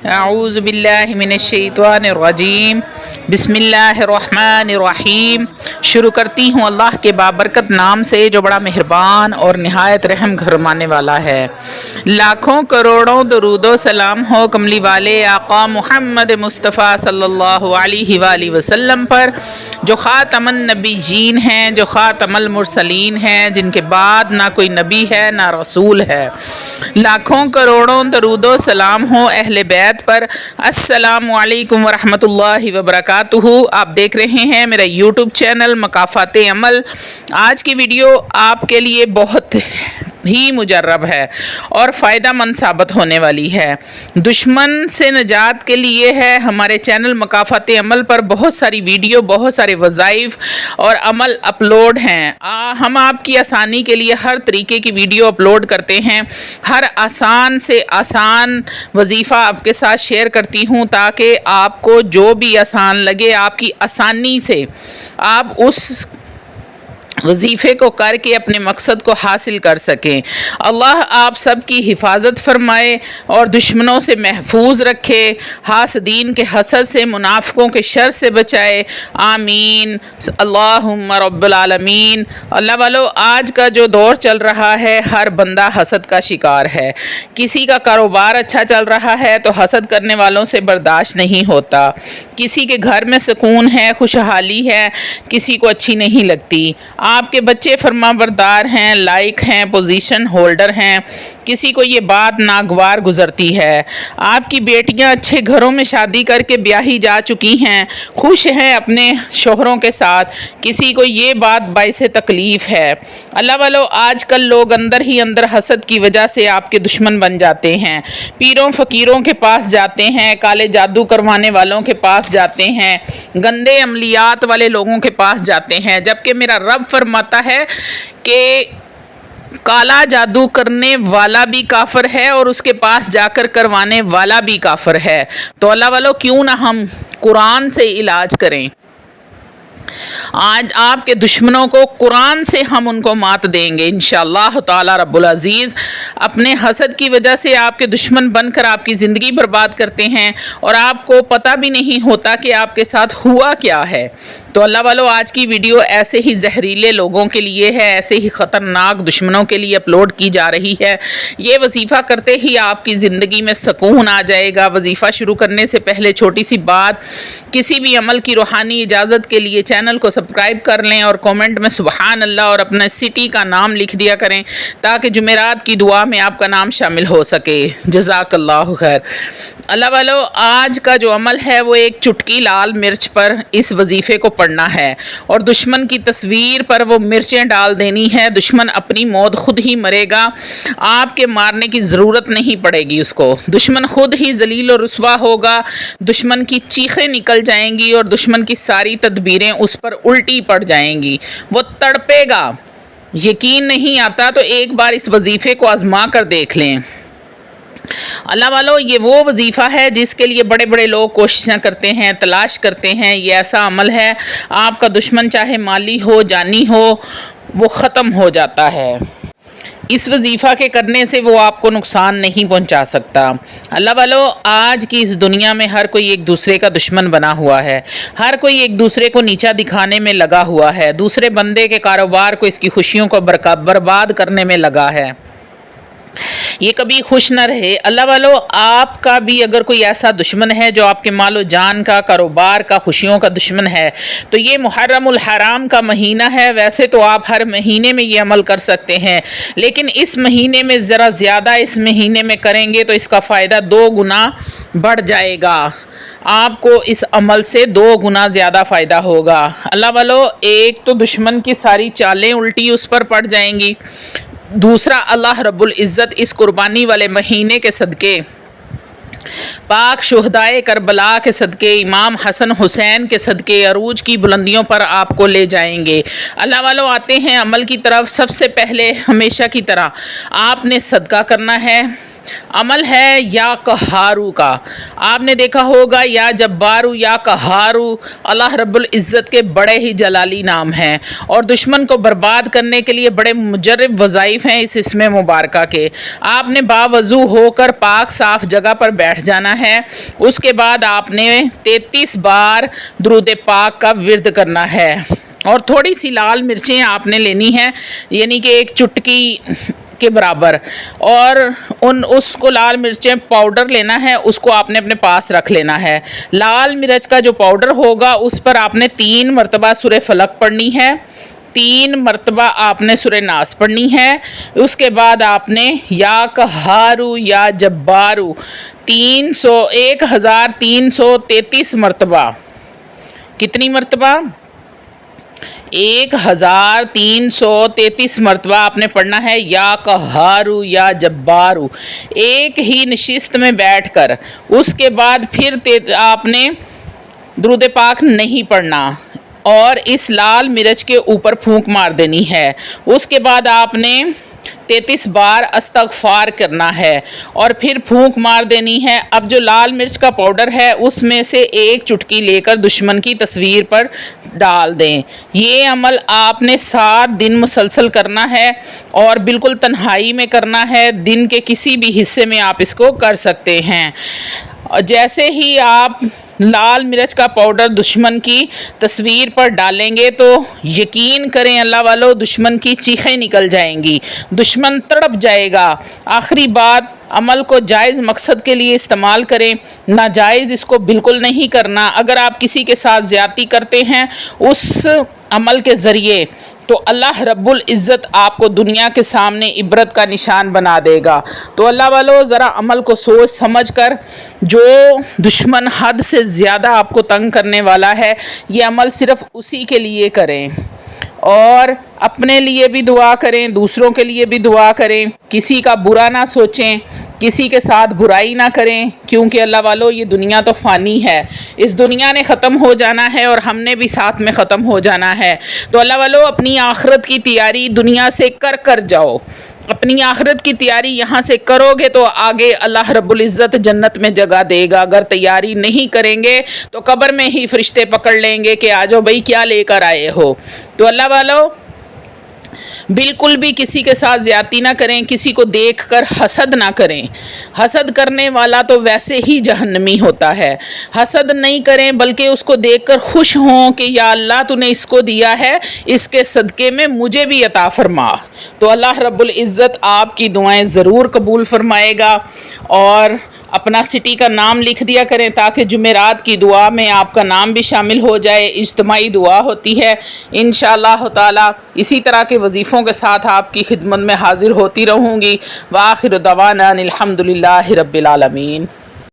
اعوذ باللہ من الشیطان الرجیم بسم اللہ الرحمن الرحیم۔ شروع کرتی ہوں اللہ کے بابرکت نام سے جو بڑا مہربان اور نہایت رحم گھرمانے والا ہے۔ لاکھوں کروڑوں درود و سلام ہو کملی والے آقا محمد مصطفیٰ صلی اللہ علیہ وآلہ وسلم پر، جو خاتم النبیین ہیں، جو خاتم المرسلین ہیں، جن کے بعد نہ کوئی نبی ہے نہ رسول ہے۔ لاکھوں کروڑوں درود و سلام ہو اہل بیت پر۔ السلام علیکم ورحمۃ اللہ وبرکاتہ۔ آپ دیکھ رہے ہیں میرا یوٹیوب چینل مکافات عمل۔ آج کی ویڈیو آپ کے لیے بہت ہی مجرب ہے اور فائدہ مند ثابت ہونے والی ہے۔ دشمن سے نجات کے لیے ہے۔ ہمارے چینل مکافات عمل پر بہت ساری ویڈیو، بہت سارے وظائف اور عمل اپلوڈ ہیں۔ ہم آپ کی آسانی کے لیے ہر طریقے کی ویڈیو اپلوڈ کرتے ہیں۔ ہر آسان سے آسان وظیفہ آپ کے ساتھ شیئر کرتی ہوں تاکہ آپ کو جو بھی آسان لگے، آپ کی آسانی سے آپ اس وظیفے کو کر کے اپنے مقصد کو حاصل کر سکیں۔ اللہ آپ سب کی حفاظت فرمائے اور دشمنوں سے محفوظ رکھے، حاسدین کے حسد سے، منافقوں کے شر سے بچائے، آمین اللہم رب العالمین۔ اللہ والو، آج کا جو دور چل رہا ہے ہر بندہ حسد کا شکار ہے۔ کسی کا کاروبار اچھا چل رہا ہے تو حسد کرنے والوں سے برداشت نہیں ہوتا۔ کسی کے گھر میں سکون ہے، خوشحالی ہے، کسی کو اچھی نہیں لگتی۔ آپ کے بچے فرما بردار ہیں، لائق ہیں، پوزیشن ہولڈر ہیں، کسی کو یہ بات ناگوار گزرتی ہے۔ آپ کی بیٹیاں اچھے گھروں میں شادی کر کے بیاہی جا چکی ہیں، خوش ہیں اپنے شوہروں کے ساتھ، کسی کو یہ بات باعث تکلیف ہے۔ اللہ والو، آج کل لوگ اندر ہی اندر حسد کی وجہ سے آپ کے دشمن بن جاتے ہیں۔ پیروں فقیروں کے پاس جاتے ہیں، کالے جادو کروانے والوں کے پاس جاتے ہیں، گندے عملیات والے لوگوں کے پاس جاتے ہیں، جبکہ میرا رب فرماتا ہے کہ کالا جادو کرنے والا بھی کافر ہے اور اس کے پاس جا کر کروانے والا بھی کافر ہے۔ تو اللہ والو، کیوں نہ ہم قرآن سے علاج کریں۔ آج آپ کے دشمنوں کو قرآن سے ہم ان کو مات دیں گے انشاءاللہ تعالی رب العزیز۔ اپنے حسد کی وجہ سے آپ کے دشمن بن کر آپ کی زندگی برباد کرتے ہیں اور آپ کو پتہ بھی نہیں ہوتا کہ آپ کے ساتھ ہوا کیا ہے۔ تو اللہ والو، آج کی ویڈیو ایسے ہی زہریلے لوگوں کے لیے ہے، ایسے ہی خطرناک دشمنوں کے لیے اپلوڈ کی جا رہی ہے۔ یہ وظیفہ کرتے ہی آپ کی زندگی میں سکون آ جائے گا۔ وظیفہ شروع کرنے سے پہلے چھوٹی سی بات، کسی بھی عمل کی روحانی اجازت کے لیے چینل کو سبسکرائب کر لیں اور کومنٹ میں سبحان اللہ اور اپنا سٹی کا نام لکھ دیا کریں تاکہ جمعرات کی دعا میں آپ کا نام شامل ہو سکے۔ جزاک اللہ خیر۔ اللہ والو، آج کا جو عمل ہے وہ ایک چٹکی لال مرچ پر اس وظیفے کو پڑھنا ہے اور دشمن کی تصویر پر وہ مرچیں ڈال دینی ہے۔ دشمن اپنی موت خود ہی مرے گا، آپ کے مارنے کی ضرورت نہیں پڑے گی اس کو۔ دشمن خود ہی ذلیل و رسوا ہوگا، دشمن کی چیخیں نکل جائیں گی اور دشمن کی ساری تدبیریں اس پر الٹی پڑ جائیں گی، وہ تڑپے گا۔ یقین نہیں آتا تو ایک بار اس وظیفے کو آزما کر دیکھ لیں۔ اللہ والو، یہ وہ وظیفہ ہے جس کے لیے بڑے بڑے لوگ کوششیں کرتے ہیں، تلاش کرتے ہیں۔ یہ ایسا عمل ہے، آپ کا دشمن چاہے مالی ہو جانی ہو، وہ ختم ہو جاتا ہے۔ اس وظیفہ کے کرنے سے وہ آپ کو نقصان نہیں پہنچا سکتا۔ اللہ والو، آج کی اس دنیا میں ہر کوئی ایک دوسرے کا دشمن بنا ہوا ہے، ہر کوئی ایک دوسرے کو نیچا دکھانے میں لگا ہوا ہے، دوسرے بندے کے کاروبار کو، اس کی خوشیوں کو برباد کرنے میں لگا ہے۔ یہ کبھی خوش نہ رہے۔ اللہ والو، آپ کا بھی اگر کوئی ایسا دشمن ہے جو آپ کے مال و جان کا، کاروبار کا، خوشیوں کا دشمن ہے تو یہ محرم الحرام کا مہینہ ہے۔ ویسے تو آپ ہر مہینے میں یہ عمل کر سکتے ہیں، لیکن اس مہینے میں ذرا زیادہ اس مہینے میں کریں گے تو اس کا فائدہ 2 گنا بڑھ جائے گا۔ آپ کو اس عمل سے 2 گنا زیادہ فائدہ ہوگا۔ اللہ والو، ایک تو دشمن کی ساری چالیں الٹی اس پر پڑ جائیں گی، دوسرا اللہ رب العزت اس قربانی والے مہینے کے صدقے، پاک شہدائے کربلا کے صدقے، امام حسن حسین کے صدقے عروج کی بلندیوں پر آپ کو لے جائیں گے۔ اللہ والو، آتے ہیں عمل کی طرف۔ سب سے پہلے ہمیشہ کی طرح آپ نے صدقہ کرنا ہے۔ عمل ہے یا قہارو کا. آپ نے دیکھا ہوگا یا جبارو یا قہارو اللہ رب العزت کے بڑے ہی جلالی نام ہیں اور دشمن کو برباد کرنے کے لیے بڑے مجرب وظائف ہیں اس اسم مبارکہ کے. آپ نے باوضو ہو کر پاک صاف جگہ پر بیٹھ جانا ہے. اس کے بعد آپ نے 33 بار درود پاک کا ورد کرنا ہے اور تھوڑی سی لال مرچیں آپ نے لینی ہیں، یعنی کہ ایک چٹکی کے برابر، اور اس کو لال مرچیں پاؤڈر لینا ہے، اس کو آپ نے اپنے پاس رکھ لینا ہے. لال مرچ کا جو پاؤڈر ہوگا اس پر آپ نے 3 مرتبہ سورہ فلق پڑھنی ہے، 3 مرتبہ آپ نے سورہ ناس پڑھنی ہے. اس کے بعد آپ نے یا قہارو یا جبارو 1333 مرتبہ. کتنی مرتبہ؟ 1333 مرتبہ آپ نے پڑھنا ہے یا قہارو یا جبارو، ایک ہی نشست میں بیٹھ کر. اس کے بعد پھر آپ نے درود پاک نہیں پڑھنا اور اس لال مرچ کے اوپر پھونک مار دینی ہے. اس کے بعد آپ نے 33 بار استغفار کرنا ہے اور پھر پھونک مار دینی ہے. اب جو لال مرچ کا پاؤڈر ہے اس میں سے ایک چٹکی لے کر دشمن کی تصویر پر ڈال دیں. یہ عمل آپ نے 7 دن مسلسل کرنا ہے اور بالکل تنہائی میں کرنا ہے. دن کے کسی بھی حصے میں آپ اس کو کر سکتے ہیں. جیسے ہی آپ لال مرچ کا پاؤڈر دشمن کی تصویر پر ڈالیں گے تو یقین کریں اللہ والو دشمن کی چیخیں نکل جائیں گی، دشمن تڑپ جائے گا. آخری بات، عمل کو جائز مقصد کے لیے استعمال کریں، ناجائز اس کو بالکل نہیں کرنا. اگر آپ کسی کے ساتھ زیادتی کرتے ہیں اس عمل کے ذریعے تو اللہ رب العزت آپ کو دنیا کے سامنے عبرت کا نشان بنا دے گا. تو اللہ والو ذرا عمل کو سوچ سمجھ کر، جو دشمن حد سے زیادہ آپ کو تنگ کرنے والا ہے یہ عمل صرف اسی کے لیے کریں اور اپنے لیے بھی دعا کریں، دوسروں کے لیے بھی دعا کریں. کسی کا برا نہ سوچیں، کسی کے ساتھ برائی نہ کریں، کیونکہ اللہ والو یہ دنیا تو فانی ہے، اس دنیا نے ختم ہو جانا ہے اور ہم نے بھی ساتھ میں ختم ہو جانا ہے. تو اللہ والو اپنی آخرت کی تیاری دنیا سے کر جاؤ. اپنی آخرت کی تیاری یہاں سے کرو گے تو آگے اللہ رب العزت جنت میں جگہ دے گا. اگر تیاری نہیں کریں گے تو قبر میں ہی فرشتے پکڑ لیں گے کہ آ جاؤ بھائی کیا لے کر آئے ہو. تو اللہ والو بالکل بھی کسی کے ساتھ زیادتی نہ کریں، کسی کو دیکھ کر حسد نہ کریں. حسد کرنے والا تو ویسے ہی جہنمی ہوتا ہے. حسد نہیں کریں بلکہ اس کو دیکھ کر خوش ہوں کہ یا اللہ تو نے اس کو دیا ہے، اس کے صدقے میں مجھے بھی عطا فرما. تو اللہ رب العزت آپ کی دعائیں ضرور قبول فرمائے گا. اور اپنا سٹی کا نام لکھ دیا کریں تاکہ جمعرات کی دعا میں آپ کا نام بھی شامل ہو جائے. اجتماعی دعا ہوتی ہے انشاءاللہ تعالی. اسی طرح کے وظیفوں کے ساتھ آپ کی خدمت میں حاضر ہوتی رہوں گی. وآخر دعوانا الحمدللہ رب العالمین.